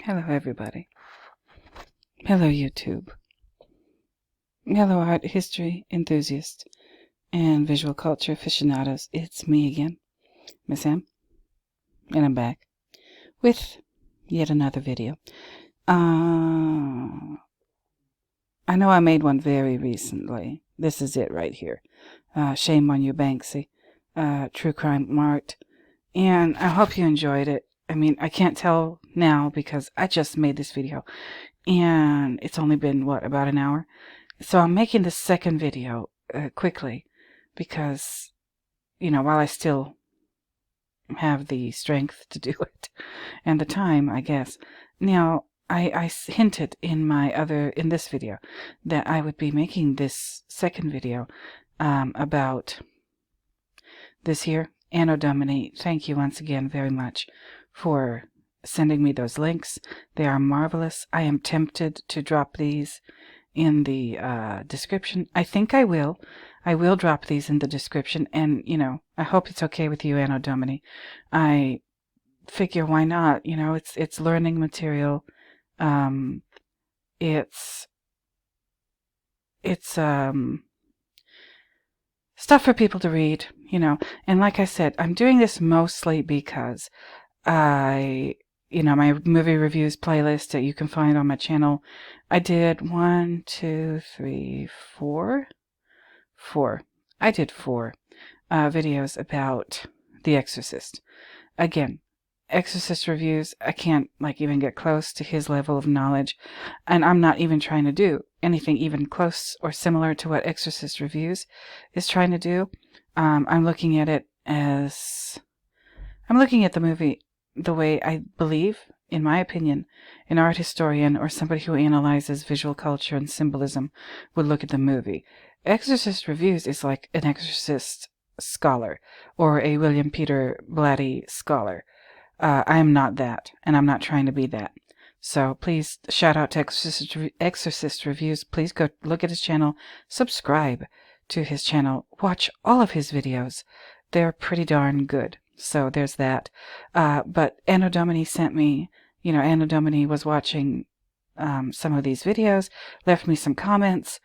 Hello, everybody. Hello, YouTube. Hello, art history enthusiasts and visual culture aficionados. It's me again, Miss M, and I'm back with yet another video. I know I made one very recently. This is it right here. Shame on you, Banksy. True crime art. And I hope you enjoyed it. I mean, I can't tell now because I just made this video. And it's only been, about an hour? So I'm making the second video quickly because, while I still have the strength to do it and the time, I guess. Now, I hinted in this video that I would be making this second video about this here, Anno Domini. Thank you once again very much for sending me those links. They are marvelous. I am tempted to drop these in the description. I think I will. I will drop these in the description, and I hope it's okay with you, Anno Domini. I figure why not? It's learning material. It's stuff for people to read, and like I said, I'm doing this mostly because my movie reviews playlist that you can find on my channel, I did four. I did four videos about The Exorcist. Again, Exorcist reviews, I can't even get close to his level of knowledge, and I'm not even trying to do anything even close or similar to what Exorcist reviews is trying to do. I'm looking at the movie the way I believe, in my opinion, an art historian or somebody who analyzes visual culture and symbolism would look at the movie. Exorcist reviews is like an Exorcist scholar or a William Peter Blatty scholar. I am not that, and I'm not trying to be that. So please, shout out to Exorcist Reviews. Please go look at his channel, subscribe to his channel, watch all of his videos. They're pretty darn good. So there's that. But Anno Domini sent me, Anno Domini was watching some of these videos, left me some comments,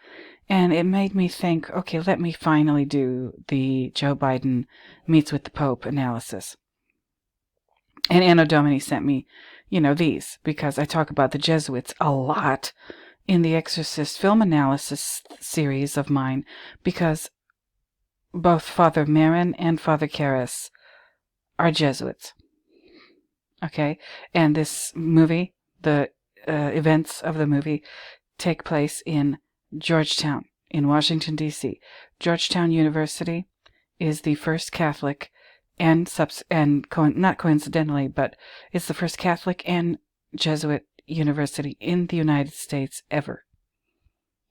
and it made me think, okay, let me finally do the Joe Biden meets with the Pope analysis. And Anno Domini sent me, these, because I talk about the Jesuits a lot in the Exorcist film analysis series of mine, because both Father Marin and Father Karras are Jesuits. Okay? And this movie, the events of the movie, take place in Georgetown, in Washington, D.C. Georgetown University is the first Catholic not coincidentally, but it's the first Catholic and Jesuit university in the United States ever.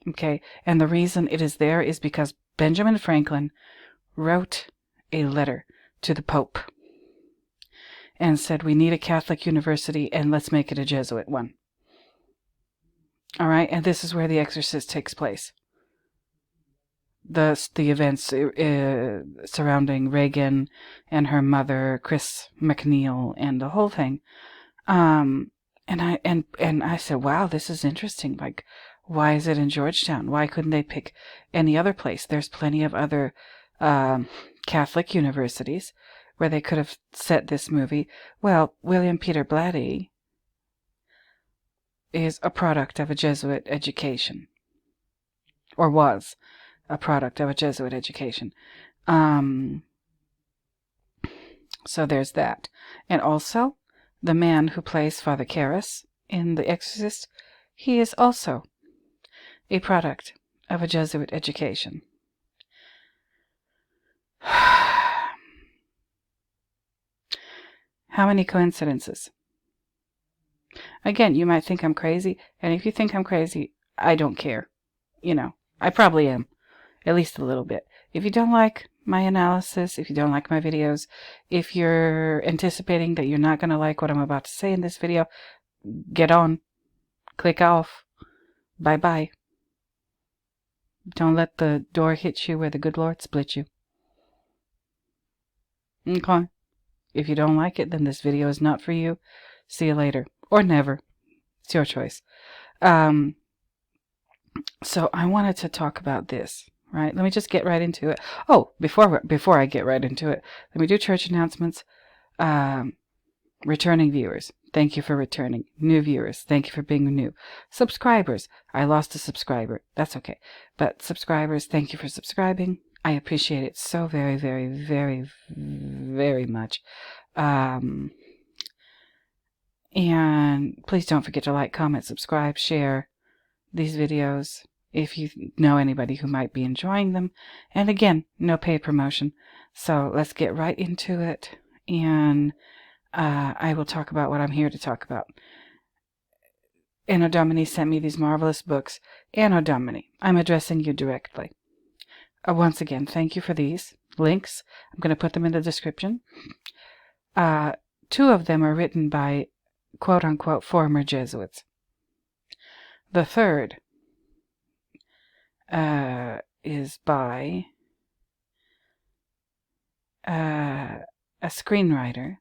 Okay? And the reason it is there is because Benjamin Franklin wrote a letter to the Pope and said, we need a Catholic university and let's make it a Jesuit one. All right? And this is where The Exorcist takes place. The events surrounding Reagan and her mother, Chris McNeil, and the whole thing. And I said, wow, this is interesting. Like, why is it in Georgetown? Why couldn't they pick any other place? There's plenty of other Catholic universities where they could have set this movie. Well, William Peter Blatty is a product of a Jesuit education, or was a product of a Jesuit education. So there's that. And also, the man who plays Father Karras in The Exorcist, he is also a product of a Jesuit education. How many coincidences? Again, you might think I'm crazy, and if you think I'm crazy, I don't care. I probably am. At least a little bit. If you don't like my analysis, if you don't like my videos, if you're anticipating that you're not going to like what I'm about to say in this video, get on. Click off. Bye-bye. Don't let the door hit you where the good Lord split you. Okay? If you don't like it, then this video is not for you. See you later. Or never. It's your choice. So I wanted to talk about this, right? Let me just get right into it. Oh, before I get right into it, let me do church announcements. Returning viewers, thank you for returning. New viewers, thank you for being new. Subscribers, I lost a subscriber. That's okay. But subscribers, thank you for subscribing. I appreciate it so very, very, very, very much. And please don't forget to like, comment, subscribe, share these videos if you know anybody who might be enjoying them. And again, no paid promotion. So let's get right into it. And I will talk about what I'm here to talk about. Anno Domini sent me these marvelous books. Anno Domini, I'm addressing you directly. Once again, thank you for these links. I'm going to put them in the description. 2 of them are written by quote-unquote former Jesuits. The third is by a screenwriter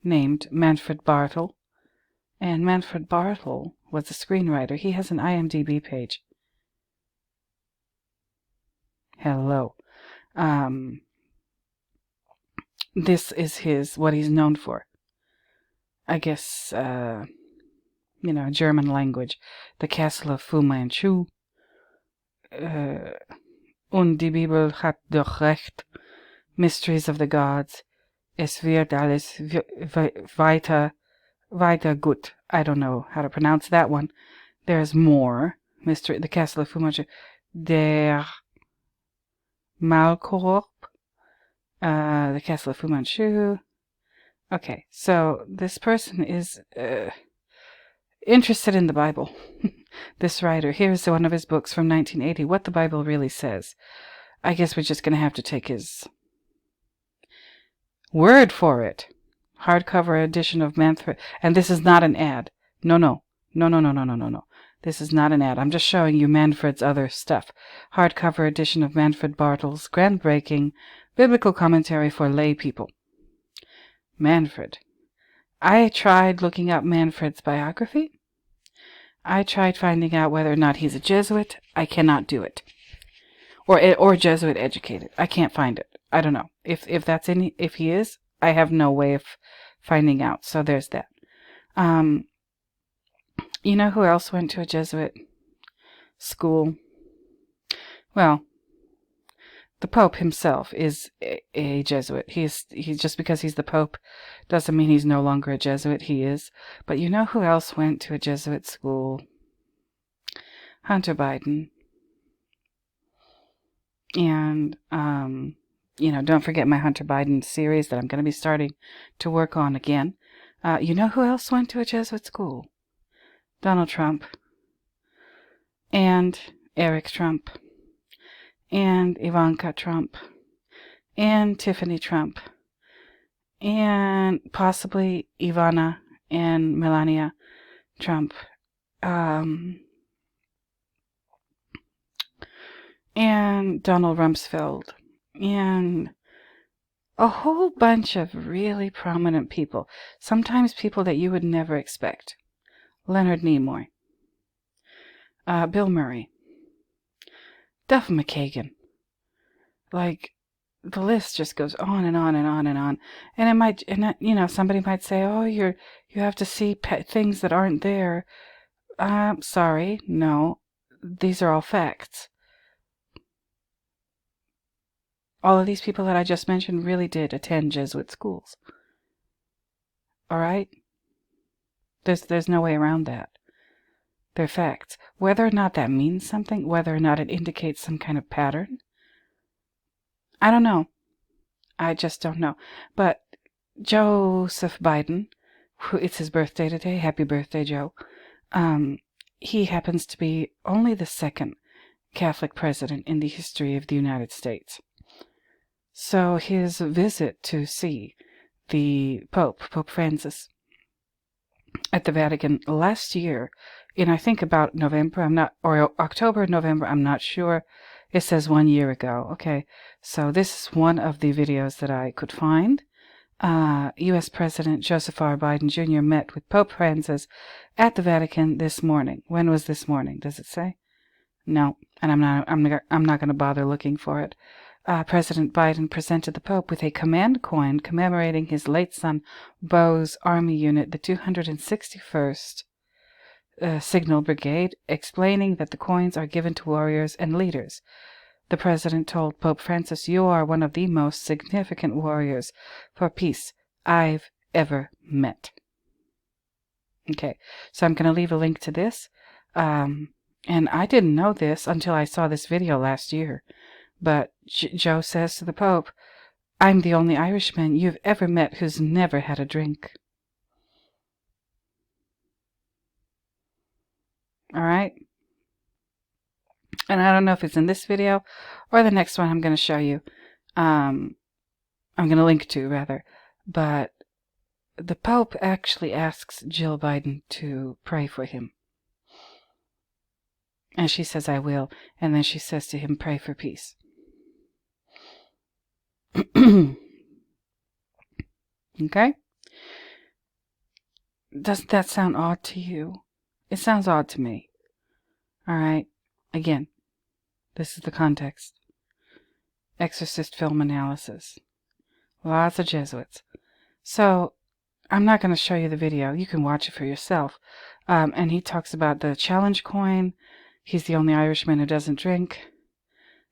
named Manfred Bartel. And Manfred Bartel was a screenwriter. He has an IMDb page. Hello. This is what he's known for. I guess, German language. The Castle of Fu Manchu. Und die Bibel hat doch recht. Mysteries of the Gods. Es wird alles weiter gut. I don't know how to pronounce that one. There's more. The Castle of Fu Manchu. Der Malkorb. The Castle of Fu Manchu. Okay, so this person is interested in the Bible. This writer. Here's one of his books from 1980. What the Bible really says. I guess we're just going to have to take his word for it. Hardcover edition of Manfred. And this is not an ad. No. This is not an ad. I'm just showing you Manfred's other stuff. Hardcover edition of Manfred Bartel's groundbreaking biblical commentary for lay people. Manfred. I tried looking up Manfred's biography. I tried finding out whether or not he's a Jesuit. I cannot do it. Or Jesuit educated. I can't find it. I don't know. If he is, I have no way of finding out. So there's that. You know who else went to a Jesuit school? Well, the Pope himself is a Jesuit. He's just because he's the Pope doesn't mean he's no longer a Jesuit. He is. But you know who else went to a Jesuit school? Hunter Biden. And, don't forget my Hunter Biden series that I'm going to be starting to work on again. You know who else went to a Jesuit school? Donald Trump. And Eric Trump. And Ivanka Trump. And Tiffany Trump. And possibly Ivana and Melania Trump. And Donald Rumsfeld. And a whole bunch of really prominent people. Sometimes people that you would never expect. Leonard Nimoy. Bill Murray. Duff McKagan. Like, the list just goes on and on and on and on. And it might, somebody might say, oh, you have to see things that aren't there. Sorry, no. These are all facts. All of these people that I just mentioned really did attend Jesuit schools. All right? There's no way around that. They're facts. Whether or not that means something, whether or not it indicates some kind of pattern, I don't know. I just don't know. But Joseph Biden, it's his birthday today. Happy birthday, Joe. He happens to be only the second Catholic president in the history of the United States. So his visit to see the Pope Francis, at the Vatican last year, in I think about November, or October, November, I'm not sure. It says 1 year ago. Okay, so this is one of the videos that I could find U.S. President Joseph R. Biden Jr. met with Pope Francis at the Vatican this morning. When was this morning? Does it say? No, and I'm not going to bother looking for it. President Biden presented the Pope with a command coin commemorating his late son Beau's Army Unit, the 261st Signal Brigade, explaining that the coins are given to warriors and leaders. The president told Pope Francis, "You are one of the most significant warriors for peace I've ever met." Okay, so I'm going to leave a link to this. And I didn't know this until I saw this video last year. But Joe says to the Pope, "I'm the only Irishman you've ever met who's never had a drink." All right? And I don't know if it's in this video or the next one I'm going to show you. I'm going to link to, rather. But the Pope actually asks Jill Biden to pray for him. And she says, "I will." And then she says to him, "Pray for peace." Okay? Doesn't that sound odd to you? It sounds odd to me. All right? Again, this is the context. Exorcist film analysis. Lots of Jesuits. So, I'm not going to show you the video. You can watch it for yourself. And he talks about the challenge coin. He's the only Irishman who doesn't drink.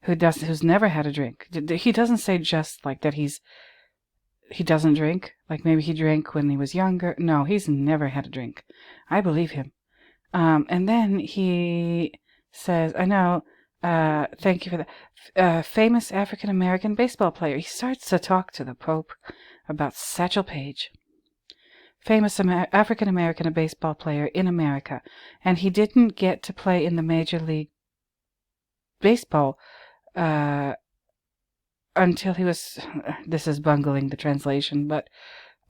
Who's never had a drink. He doesn't say just like that he doesn't drink. Like maybe he drank when he was younger. No, he's never had a drink. I believe him. And then he says, I know, thank you for that. Famous African-American baseball player. He starts to talk to the Pope about Satchel Paige. Famous African-American baseball player in America. And he didn't get to play in the Major League Baseball until he was, this is bungling the translation,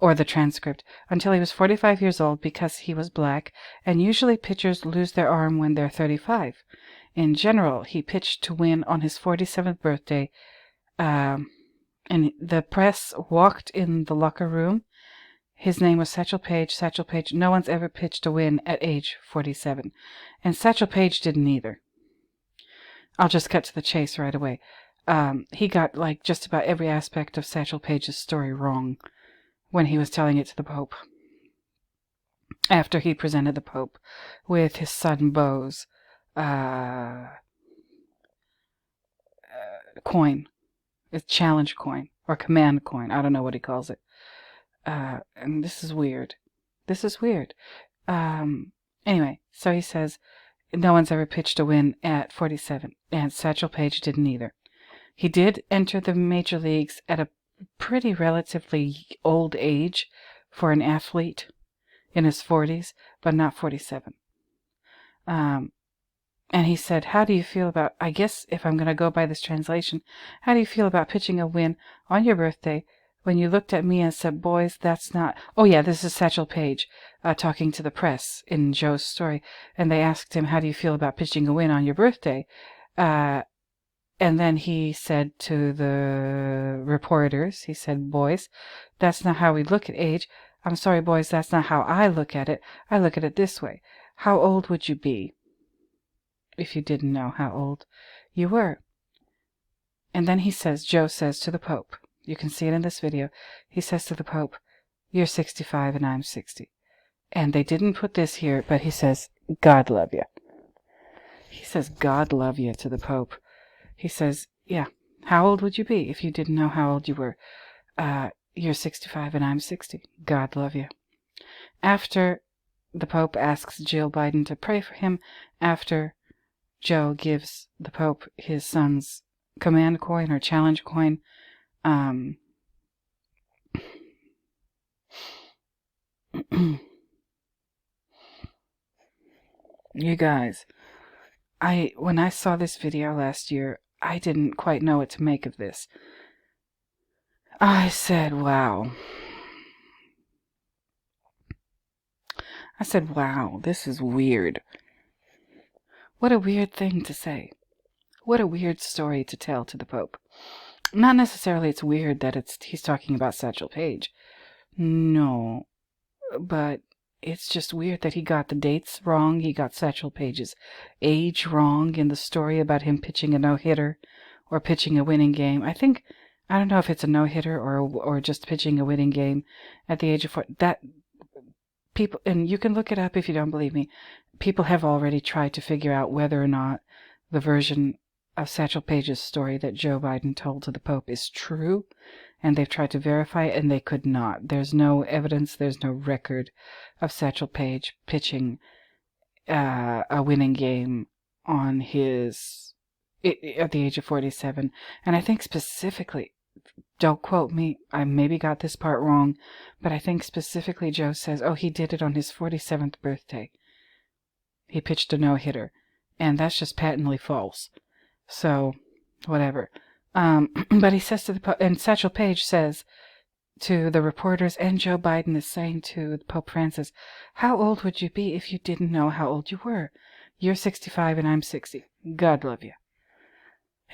or the transcript, until he was 45 years old because he was black, and usually pitchers lose their arm when they're 35. In general, he pitched to win on his 47th birthday, and the press walked in the locker room. His name was Satchel Paige. Satchel Paige, no one's ever pitched to win at age 47. And Satchel Paige didn't either. I'll just cut to the chase right away. He got like just about every aspect of Satchel Paige's story wrong when he was telling it to the Pope. After he presented the Pope with his son Beau's coin, it's challenge coin or command coin. I don't know what he calls it. And this is weird. Anyway, so he says no one's ever pitched a win at 47, and Satchel Paige didn't either. He did enter the major leagues at a pretty relatively old age for an athlete in his 40s, but not 47. And he said, how do you feel about, I guess if I'm going to go by this translation, how do you feel about pitching a win on your birthday when you looked at me and said, boys, that's not, oh yeah, this is Satchel Paige talking to the press in Joe's story, and they asked him, how do you feel about pitching a win on your birthday? And then he said to the reporters, he said, boys, that's not how we look at age. I'm sorry, boys, that's not how I look at it. I look at it this way. How old would you be if you didn't know how old you were? And then he says, Joe says to the Pope, you can see it in this video, he says to the Pope, you're 65 and I'm 60. And they didn't put this here, but he says, God love you. He says, God love you to the Pope. He says, yeah, how old would you be if you didn't know how old you were? You're 65 and I'm 60. God love you. After the Pope asks Jill Biden to pray for him, after Joe gives the Pope his son's command coin or challenge coin, you guys, when I saw this video last year, I didn't quite know what to make of this. I said, wow. I said, wow, this is weird. What a weird thing to say. What a weird story to tell to the Pope. Not necessarily it's weird that he's talking about Satchel Paige. No, but it's just weird that he got the dates wrong. He got Satchel Paige's age wrong in the story about him pitching a no-hitter or pitching a winning game. I don't know if it's a no-hitter or just pitching a winning game at the age of 4. That people, and you can look it up if you don't believe me, people have already tried to figure out whether or not the version of Satchel Paige's story that Joe Biden told to the Pope is true, and they've tried to verify it, and they could not. There's no evidence, there's no record of Satchel Paige pitching a winning game on his at the age of 47. And I think specifically, don't quote me, I maybe got this part wrong, but I think specifically Joe says, he did it on his 47th birthday. He pitched a no-hitter, and that's just patently false. So, whatever. But he says to the Pope, and Satchel Paige says to the reporters, and Joe Biden is saying to Pope Francis, how old would you be if you didn't know how old you were? You're 65 and I'm 60. God love you.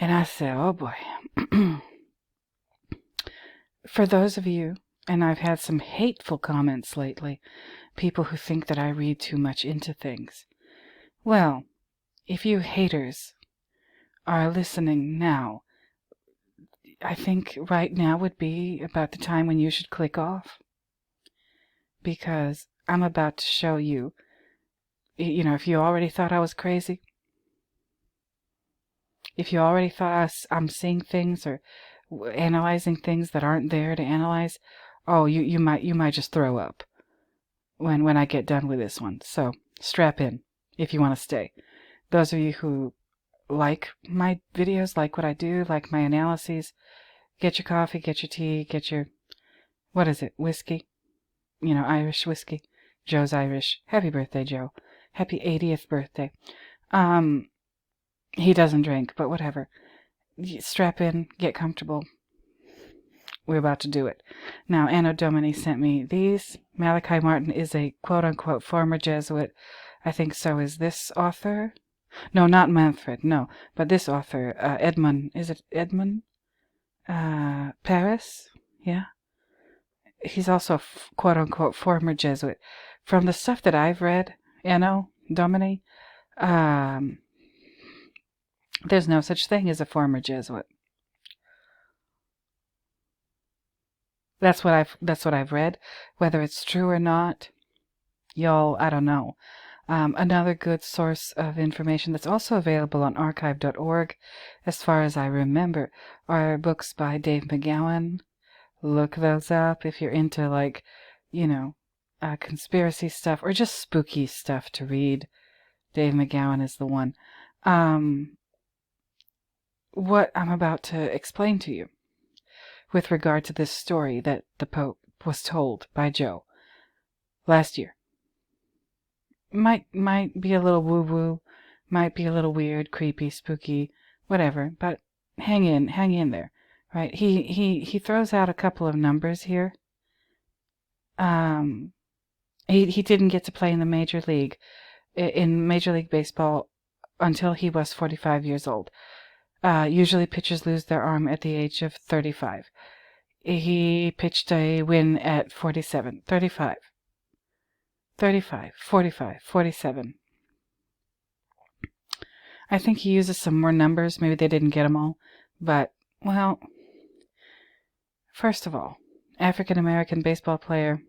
And I say, oh boy. For those of you, and I've had some hateful comments lately, people who think that I read too much into things. Well, if you haters are listening now, I think right now would be about the time when you should click off. Because I'm about to show you, if you already thought I was crazy, if you already thought I'm seeing things or analyzing things that aren't there to analyze, you might just throw up when I get done with this one. So strap in if you want to stay. Those of you who like my videos, like what I do, like my analyses, get your coffee, get your tea, get your, what is it, whiskey? Irish whiskey. Joe's Irish. Happy birthday, Joe. Happy 80th birthday. He doesn't drink, but whatever. Strap in, get comfortable. We're about to do it. Now, Anno Domini sent me these. Malachi Martin is a quote-unquote former Jesuit. I think so is this author. No, not Manfred, no. But this author, Edmund, is it Edmund? Paris? Yeah. He's also a quote-unquote former Jesuit. From the stuff that I've read, Anno Domini, there's no such thing as a former Jesuit. That's what I've read. Whether it's true or not, y'all, I don't know. Another good source of information that's also available on archive.org, as far as I remember, are books by Dave McGowan. Look those up if you're into, conspiracy stuff or just spooky stuff to read. Dave McGowan is the one. What I'm about to explain to you with regard to this story that the Pope was told by Joe last year might be a little woo-woo, might be a little weird, creepy, spooky, whatever, but hang in there, right? He throws out a couple of numbers here. He didn't get to play in the Major League Baseball until he was 45 years old. Usually pitchers lose their arm at the age of 35. He pitched a win at 47, 35, 45, 47. I think he uses some more numbers. Maybe they didn't get them all. But, well, first of all, African-American baseball player.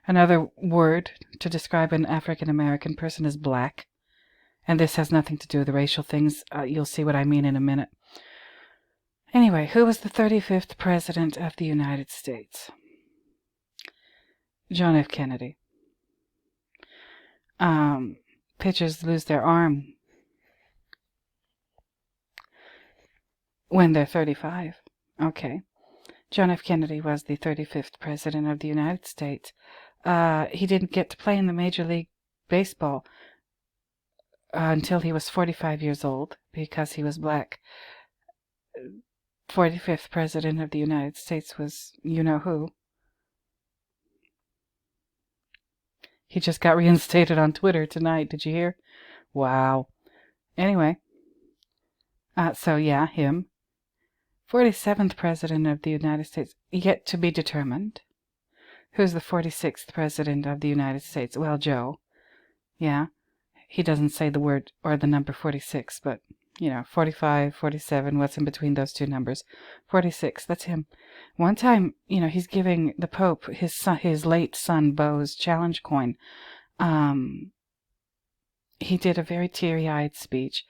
Another word to describe an African-American person is black. And this has nothing to do with the racial things. You'll see what I mean in a minute. Anyway, who was the 35th President of the United States? John F. Kennedy. Pitchers lose their arm when they're 35. Okay. John F. Kennedy was the 35th President of the United States. He didn't get to play in the Major League Baseball until he was 45 years old because he was black. 45th President of the United States was you-know-who. He just got reinstated on Twitter tonight. Did you hear? Wow. Anyway. So yeah, him. 47th President of the United States, yet to be determined. Who's the 46th president of the United States? Well, Joe. Yeah. He doesn't say the word or the number 46, but, 45, 47, what's in between those two numbers? 46, that's him. One time, he's giving the Pope his late son Beau's challenge coin. He did a very teary-eyed speech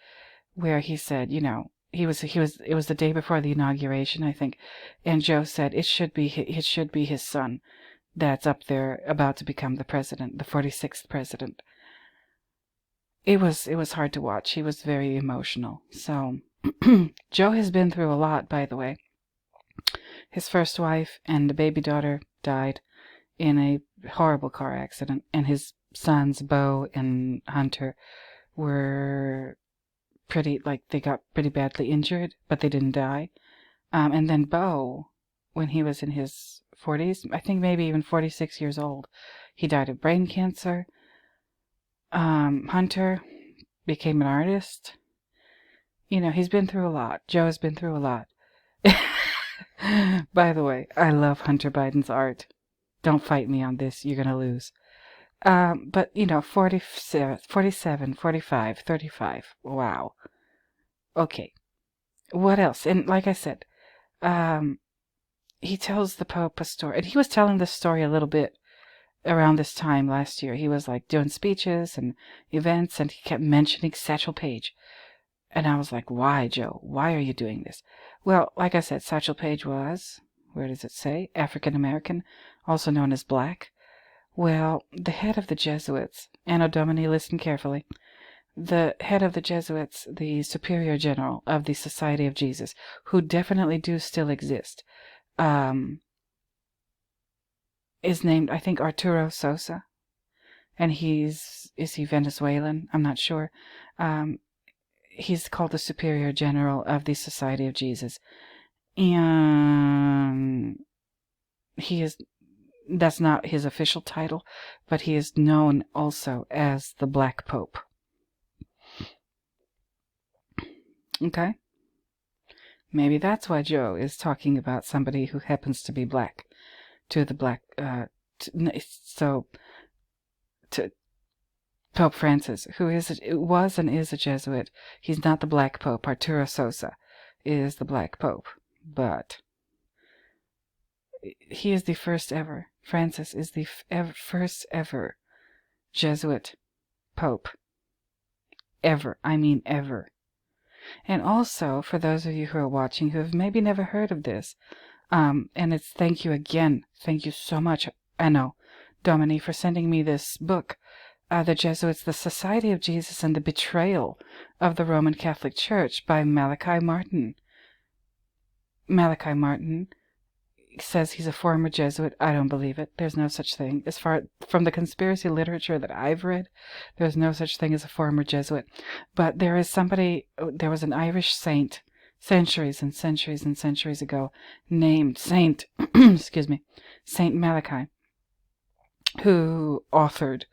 where he said, it was the day before the inauguration, I think, and Joe said it should be his son that's up there about to become the president, the 46th president. It was hard to watch. He was very emotional. So Joe has been through a lot, by the way. His first wife and the baby daughter died in a horrible car accident, and his sons, Beau and Hunter, were they got pretty badly injured, but they didn't die. And then Beau, when he was in his 40s, I think maybe even 46 years old, he died of brain cancer. Hunter became an artist. He's been through a lot. Joe has been through a lot. By the way, I love Hunter Biden's art. Don't fight me on this. You're going to lose. But, 47, 45, 35. Wow. Okay. What else? And like I said, he tells the Pope a story. And he was telling this story a little bit around this time last year. He was doing speeches and events, and he kept mentioning Satchel Paige. And I was like, why, Joe? Why are you doing this? Well, like I said, Satchel Paige was, where does it say? African American, also known as black. Well, the head of the Jesuits, Anno Domini, listen carefully. The head of the Jesuits, the Superior General of the Society of Jesus, who definitely do still exist, is named, I think, Arturo Sosa, and is he Venezuelan? I'm not sure. He's called the Superior General of the Society of Jesus, and that's not his official title, but he is known also as the Black Pope. Okay? Maybe that's why Joe is talking about somebody who happens to be black. To Pope Francis, who was and is a Jesuit. He's not the Black Pope. Arturo Sosa is the Black Pope, but he is the first ever. Francis is the first ever Jesuit Pope. Ever. I mean ever. And also, for those of you who are watching who have maybe never heard of this, and it's thank you again. Thank you so much, Anno Domini, for sending me this book, The Jesuits, the Society of Jesus, and the Betrayal of the Roman Catholic Church by Malachi Martin. Malachi Martin says he's a former Jesuit. I don't believe it. There's no such thing. As far from the conspiracy literature that I've read, there's no such thing as a former Jesuit. But there was an Irish saint centuries and centuries and centuries ago named Saint Saint Malachi, who authored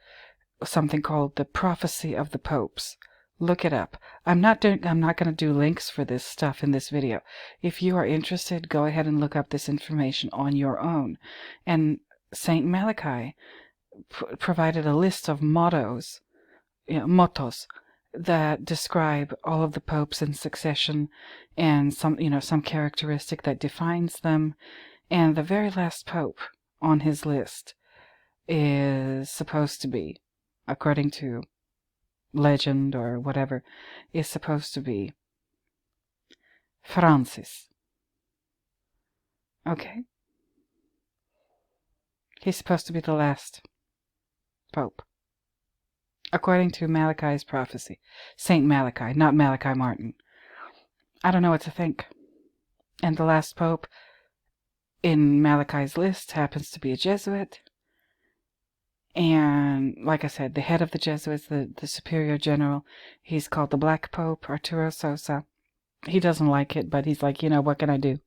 something called the Prophecy of the Popes. Look it up. I'm not going to do links for this stuff in this video. If you are interested, go ahead and look up this information on your own. And Saint Malachi provided a list of mottos that describe all of the popes in succession, and some characteristic that defines them. And the very last pope on his list is supposed to be, according to legend or whatever, is supposed to be Francis. Okay? He's supposed to be the last pope, according to Malachi's prophecy. Saint Malachi, not Malachi Martin. I don't know what to think. And the last pope in Malachi's list happens to be a Jesuit. And like I said, the head of the Jesuits, the Superior General, he's called the Black Pope, Arturo Sosa. He doesn't like it, but he's like, what can I do?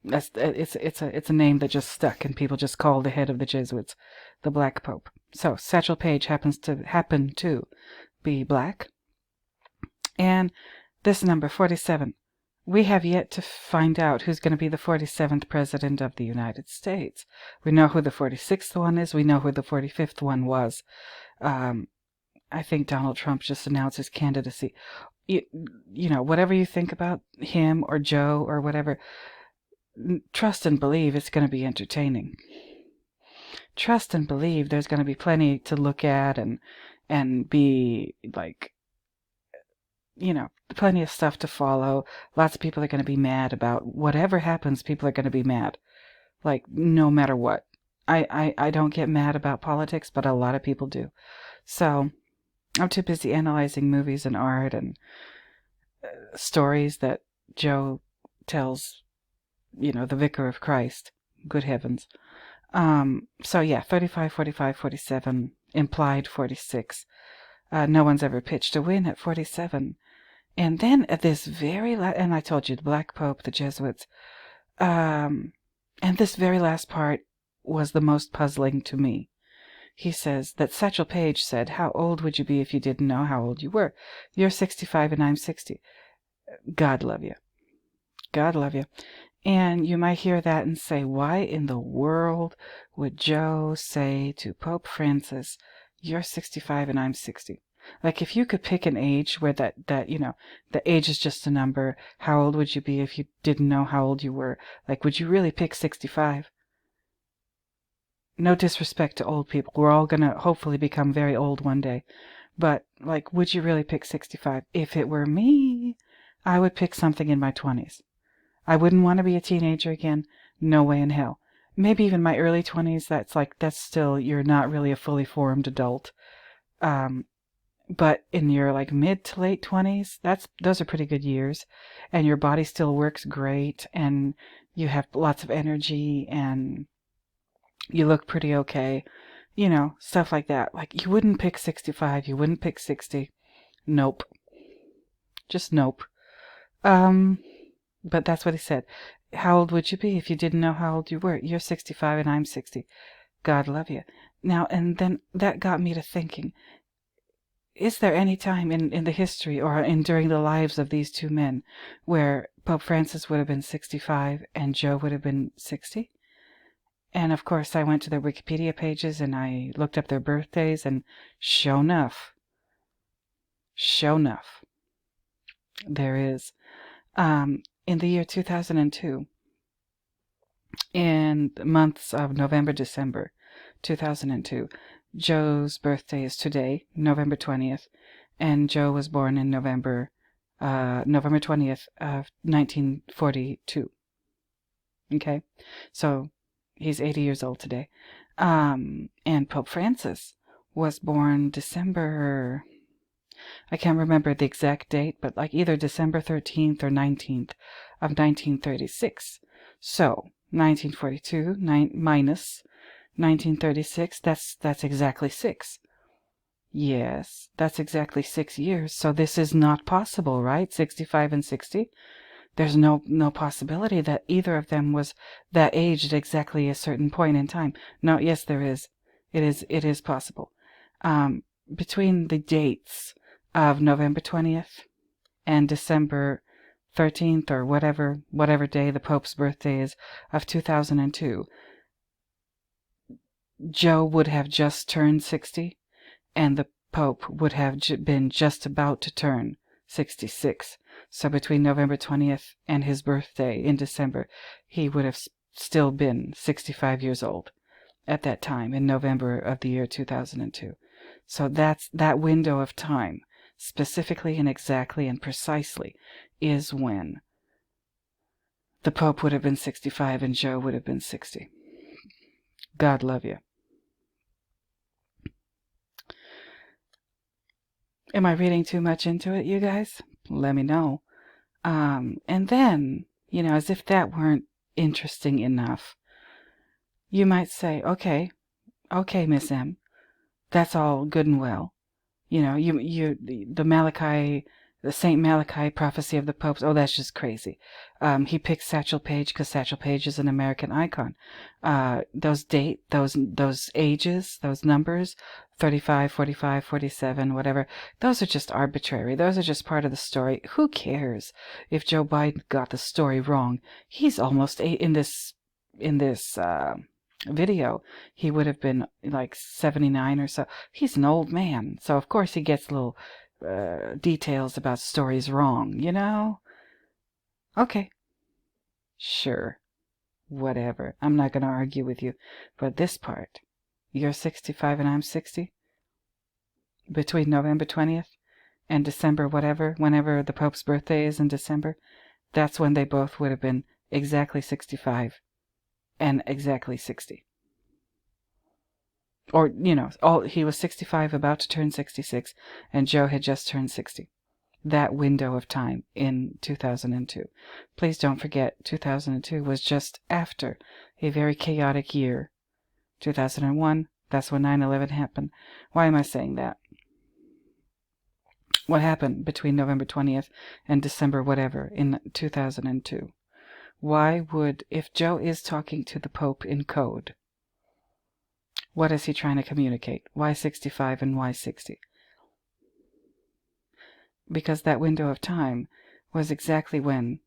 It's a name that just stuck, and people just call the head of the Jesuits the Black Pope. So Satchel Paige happen to be black, and this number 47 we have yet to find out who's going to be the 47th president of the United States. We know who the 46th one is. We know who the 45th one was. I think Donald Trump just announced his candidacy. You know, whatever you think about him or Joe or whatever, trust and believe it's going to be entertaining. Trust and believe there's going to be plenty to look at and be like, you know, plenty of stuff to follow. Lots of people are going to be mad about whatever happens. People are going to be mad, like no matter what. I don't get mad about politics, but a lot of people do. So I'm too busy analyzing movies and art and stories that Joe tells, you know, the Vicar of Christ. Good heavens. So yeah, 35, 45, 47, implied 46. No one's ever pitched a win at 47. And then at this very and I told you, the Black Pope, the Jesuits, and this very last part was the most puzzling to me. He says that Satchel Paige said, "How old would you be if you didn't know how old you were? You're 65 and I'm 60. God love you. God love you." And you might hear that and say, why in the world would Joe say to Pope Francis, "You're 65 and I'm 60"? Like, if you could pick an age where that, you know, the age is just a number, how old would you be if you didn't know how old you were? Like, would you really pick 65? No disrespect to old people. We're all going to hopefully become very old one day. But, like, would you really pick 65? If it were me, I would pick something in my 20s. I wouldn't want to be a teenager again. No way in hell. Maybe even my early 20s, that's still, you're not really a fully formed adult. But in your like mid to late 20s, those are pretty good years, and your body still works great, and you have lots of energy, and you look pretty okay, you know, stuff like that. Like, you wouldn't pick 65, you wouldn't pick 60. Nope. Just nope. But that's what he said. How old would you be if you didn't know how old you were? You're 65 and I'm 60. God love you. Now, and then that got me to thinking, is there any time in the history or during the lives of these two men where Pope Francis would have been 65 and Joe would have been 60? And of course, I went to their Wikipedia pages and I looked up their birthdays, and sure enough, there is. In the year 2002, in the months of November, December 2002, Joe's birthday is today, November 20th, and Joe was born in November 20th of 1942. Okay, so he's 80 years old today. And Pope Francis was born December, I can't remember the exact date, but like either December 13th or 19th of 1936. So 1942 minus 1936, that's exactly 6. Yes, that's exactly 6 years. So this is not possible, right? 65 and 60. There's no possibility that either of them was that age at exactly a certain point in time. No, yes, there is. It is possible. Between the dates of November 20th and December 13th, or whatever day the Pope's birthday is, of 2002, Joe would have just turned 60, and the Pope would have been just about to turn 66. So between November 20th and his birthday in December, he would have still been 65 years old at that time, in November of the year 2002. So that window of time, specifically and exactly and precisely, is when the Pope would have been 65 and Joe would have been 60. God love you. Am I reading too much into it, you guys? Let me know. And then, you know, as if that weren't interesting enough, you might say, okay, Miss M, that's all good and well. You know, the Malachi The St. Malachi Prophecy of the Popes. Oh, that's just crazy. He picked Satchel Paige because Satchel Paige is an American icon. Those ages, those numbers, 35, 45, 47, whatever, those are just arbitrary. Those are just part of the story. Who cares if Joe Biden got the story wrong? He's almost in this video, he would have been like 79 or so. He's an old man, so of course he gets little details about stories wrong, you know? Okay. Sure. Whatever. I'm not going to argue with you. But this part, you're 65 and I'm 60? Between November 20th and December whatever, whenever the Pope's birthday is in December, that's when they both would have been exactly 65 and exactly 60. Or, you know, he was 65, about to turn 66, and Joe had just turned 60. That window of time in 2002. Please don't forget, 2002 was just after a very chaotic year. 2001, that's when 9/11 happened. Why am I saying that? What happened between November 20th and December whatever in 2002? Why would, if Joe is talking to the Pope in code, what is he trying to communicate? Why 65 and why 60? Because that window of time was exactly when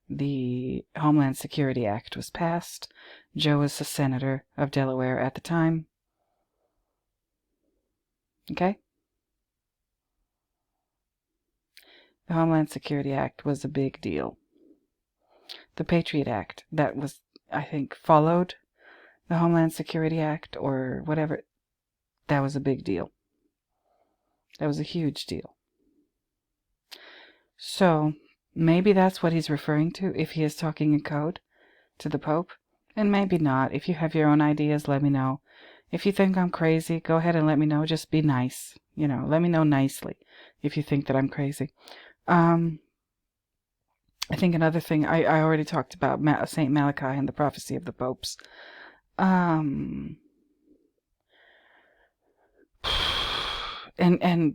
the Homeland Security Act was passed. Joe was a senator of Delaware at the time. Okay? The Homeland Security Act was a big deal. The Patriot Act, that was, I think, followed the Homeland Security Act or whatever, that was a big deal. That was a huge deal. So, maybe that's what he's referring to if he is talking in code to the Pope. And maybe not. If you have your own ideas, let me know. If you think I'm crazy, go ahead and let me know. Just be nice. You know, let me know nicely if you think that I'm crazy. I think another thing, I already talked about St. Malachi and the prophecy of the popes. And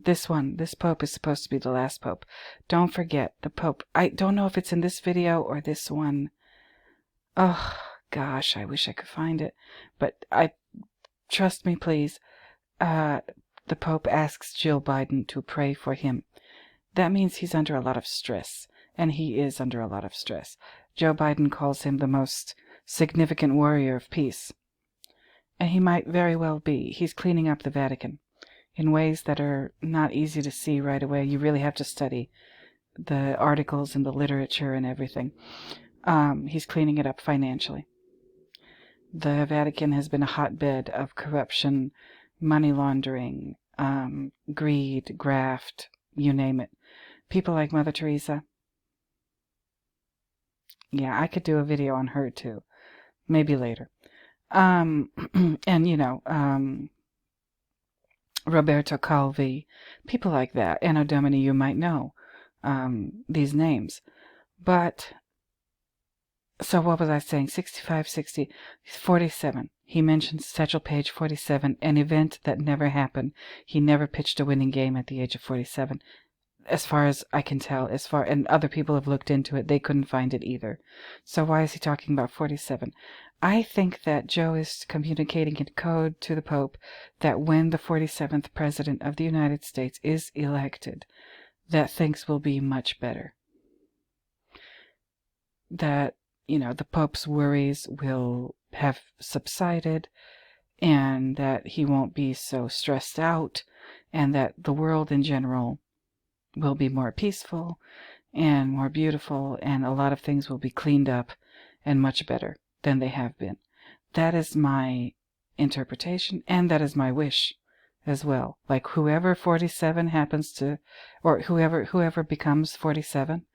this pope is supposed to be the last pope. Don't forget, the pope, I don't know if it's in this video or this one. Oh, gosh, I wish I could find it. But trust me, please. The Pope asks Jill Biden to pray for him. That means he's under a lot of stress. And he is under a lot of stress. Joe Biden calls him the most significant warrior of peace. And he might very well be. He's cleaning up the Vatican in ways that are not easy to see right away. You really have to study the articles and the literature and everything. He's cleaning it up financially. The Vatican has been a hotbed of corruption, money laundering, greed, graft, you name it. People like Mother Teresa. Yeah, I could do a video on her too. Maybe later. And, you know, Roberto Calvi, people like that. Anno Domini, you might know these names. But, so what was I saying? 65, 60, 47. He mentions Satchel Paige, 47, an event that never happened. He never pitched a winning game at the age of 47. As far as I can tell, and other people have looked into it, they couldn't find it either. So why is he talking about 47? I think that Joe is communicating in code to the Pope that when the 47th President of the United States is elected, that things will be much better. That, you know, the Pope's worries will have subsided, and that he won't be so stressed out, and that the world in general will be more peaceful and more beautiful, and a lot of things will be cleaned up and much better than they have been. That is my interpretation, and that is my wish as well. Like whoever 47 happens to, or whoever becomes 47,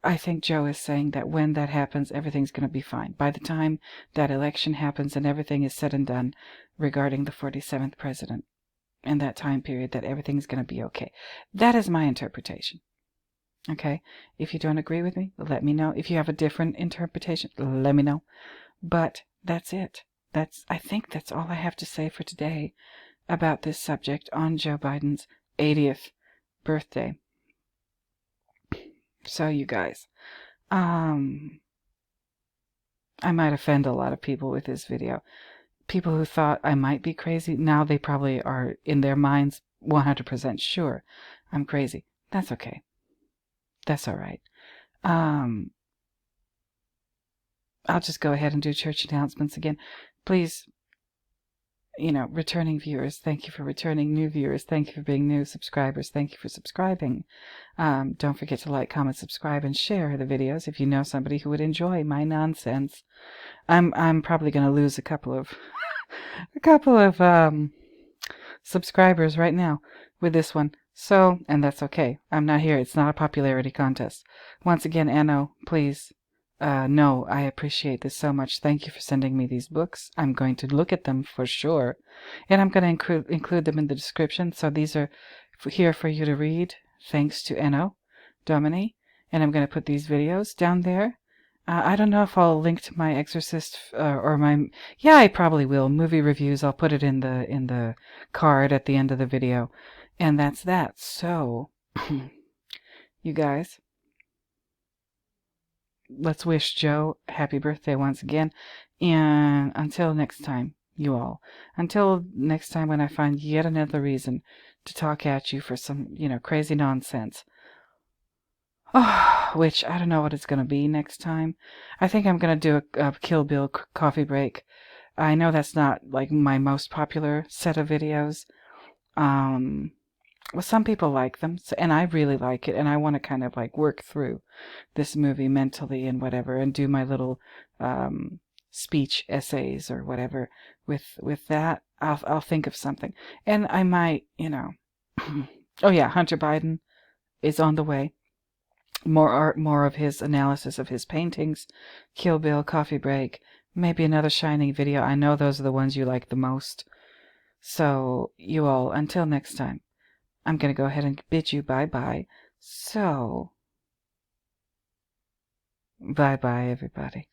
I think Joe is saying that when that happens, everything's going to be fine. By the time that election happens and everything is said and done regarding the 47th president, in that time period, that everything's going to be okay. That is my interpretation. Okay? If you don't agree with me, let me know. If you have a different interpretation, let me know. But that's it. I think that's all I have to say for today about this subject on Joe Biden's 80th birthday. So you guys, I might offend a lot of people with this video. People who thought I might be crazy, now they probably are in their minds 100% sure I'm crazy. That's okay. That's all right. I'll just go ahead and do church announcements again. Please, returning viewers, thank you for returning. New viewers, thank you for being new. Subscribers, thank you for subscribing. Don't forget to like, comment, subscribe, and share the videos if you know somebody who would enjoy my nonsense. I'm probably going to lose a couple of subscribers right now with this one. So, and that's okay. I'm not here. It's not a popularity contest. Once again, Anno, please. No, I appreciate this so much. Thank you for sending me these books. I'm going to look at them for sure. And I'm going to include them in the description. So these are here for you to read. Thanks to Enno, Domini. And I'm going to put these videos down there. I don't know if I'll link to my Exorcist or my... Yeah, I probably will. Movie reviews. I'll put it in the card at the end of the video. And that's that. So, you guys, let's wish Joe happy birthday once again. And until next time, you all. Until next time when I find yet another reason to talk at you for some, crazy nonsense. Oh, which I don't know what it's going to be next time. I think I'm going to do a Kill Bill coffee break. I know that's not like my most popular set of videos. Well, some people like them, and I really like it, and I want to kind of like work through this movie mentally and whatever, and do my little speech essays or whatever with that. I'll think of something, and I might, oh yeah, Hunter Biden is on the way. More art, more of his analysis of his paintings, Kill Bill, coffee break, maybe another Shining video. I know those are the ones you like the most. So, you all, until next time, I'm going to go ahead and bid you bye-bye. So, bye-bye, everybody.